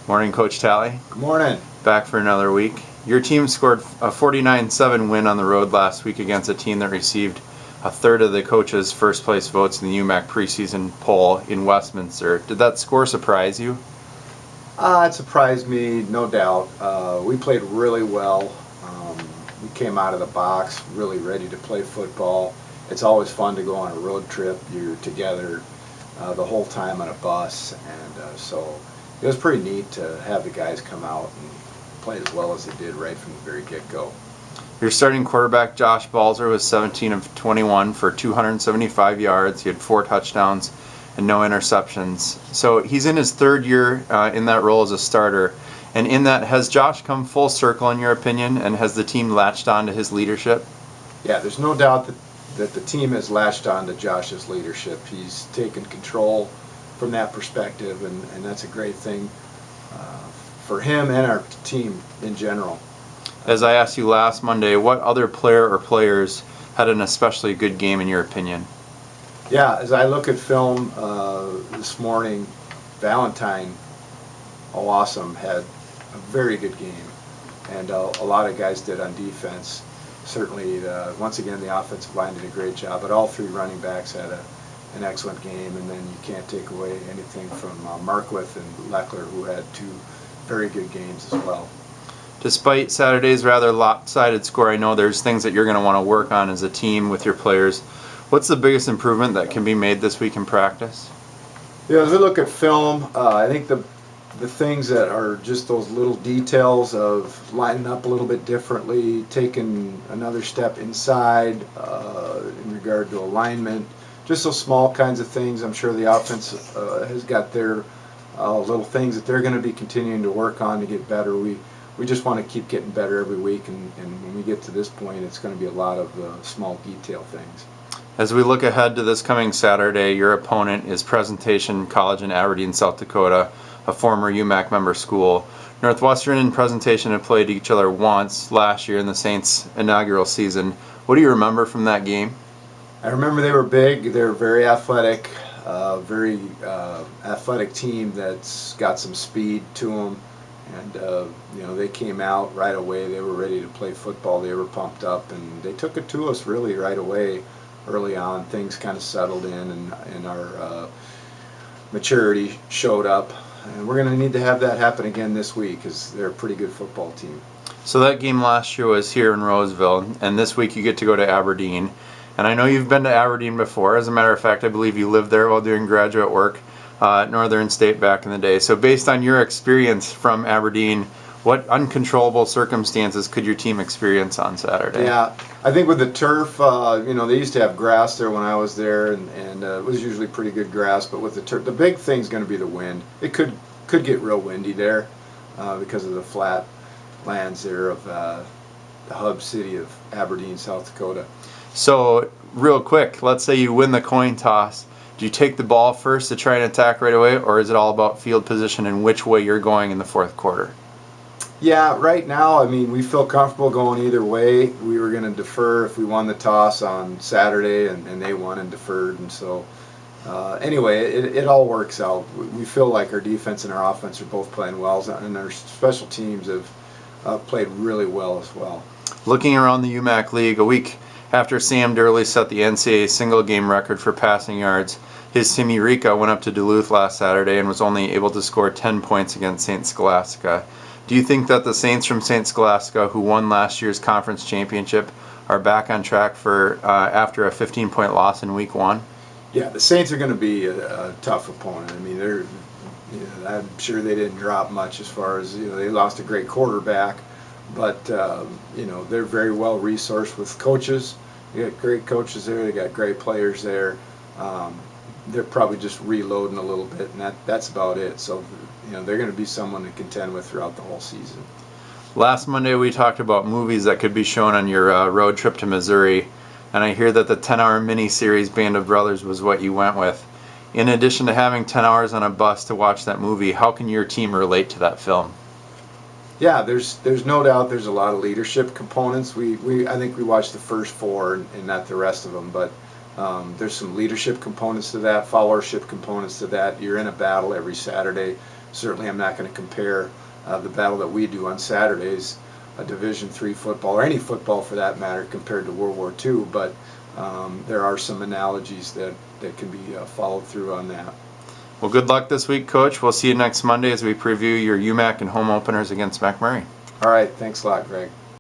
Morning, Coach Talley. Good morning. Back for another week. Your team scored a 49-7 win on the road last week against a team that received a third of the coaches' first place votes in the UMAC preseason poll in Westminster. Did that score surprise you? It surprised me, no doubt. We played really well. We came out of the box really ready to play football. It's always fun to go on a road trip. You're together the whole time on a bus, and so it was pretty neat to have the guys come out and play as well as they did right from the very get-go. Your starting quarterback, Josh Balzer, was 17 of 21 for 275 yards. He had 4 touchdowns and no interceptions. So he's in his third year in that role as a starter. And in that, has Josh come full circle in your opinion, and has the team latched on to his leadership? Yeah, there's no doubt that the team has latched on to Josh's leadership. He's taken control from that perspective, and that's a great thing for him and our team in general. As I asked you last Monday, what other player or players had an especially good game in your opinion? Yeah, as I look at film this morning, Valentine, awesome, had a very good game, and a lot of guys did on defense. Certainly, once again, the offensive line did a great job, but all 3 running backs had an excellent game, and then you can't take away anything from Marquith and Leckler, who had 2 very good games as well. Despite Saturday's rather lopsided score, I know there's things that you're going to want to work on as a team with your players. What's the biggest improvement that can be made this week in practice? Yeah, as we look at film, I think the things that are just those little details of lining up a little bit differently, taking another step inside in regard to alignment, just those small kinds of things. I'm sure the offense has got their little things that they're going to be continuing to work on to get better. We just want to keep getting better every week, and when we get to this point, it's going to be a lot of small detail things. As we look ahead to this coming Saturday, your opponent is Presentation College in Aberdeen, South Dakota, a former UMAC member school. Northwestern and Presentation have played each other once last year in the Saints' inaugural season. What do you remember from that game? I remember they were big. They're very athletic, very athletic team that's got some speed to them. And they came out right away. They were ready to play football. They were pumped up, and they took it to us really right away. Early on, things kind of settled in, and our maturity showed up. And we're going to need to have that happen again this week, because they're a pretty good football team. So that game last year was here in Roseville, and this week you get to go to Aberdeen. And I know you've been to Aberdeen before. As a matter of fact, I believe you lived there while doing graduate work at Northern State back in the day. So based on your experience from Aberdeen, what uncontrollable circumstances could your team experience on Saturday? Yeah, I think with the turf, they used to have grass there when I was there, and it was usually pretty good grass. But with the turf, the big thing's going to be the wind. It could get real windy there because of the flat lands there of the hub city of Aberdeen, South Dakota. So real quick, let's say you win the coin toss. Do you take the ball first to try and attack right away, or is it all about field position and which way you're going in the fourth quarter? Yeah, right now, I mean, we feel comfortable going either way. We were going to defer if we won the toss on Saturday, and they won and deferred. And so, anyway, it all works out. We feel like our defense and our offense are both playing well, and our special teams have played really well as well. Looking around the UMAC League, a week after Sam Durley set the NCAA single-game record for passing yards, his team Eureka went up to Duluth last Saturday and was only able to score 10 points against St. Scholastica. Do you think that the Saints from St. Scholastica, who won last year's conference championship, are back on track for after a 15-point loss in Week 1? Yeah, the Saints are going to be a tough opponent. I mean, I'm sure they didn't drop much as far as they lost a great quarterback, but they're very well resourced with coaches. They got great coaches there. They got great players there. They're probably just reloading a little bit, and that's about it. So, they're going to be someone to contend with throughout the whole season. Last Monday we talked about movies that could be shown on your road trip to Missouri, and I hear that the 10-hour mini-series Band of Brothers was what you went with. In addition to having 10 hours on a bus to watch that movie, how can your team relate to that film? Yeah, there's no doubt there's a lot of leadership components. I think we watched the first 4 and not the rest of them, but there's some leadership components to that, followership components to that. You're in a battle every Saturday certainly I'm not going to compare the battle that we do on Saturdays, a Division III football, or any football for that matter, compared to World War II, but there are some analogies that can be followed through on that. Well, good luck this week, Coach. We'll see you next Monday as we preview your UMAC and home openers against McMurray. All right, thanks a lot, Greg.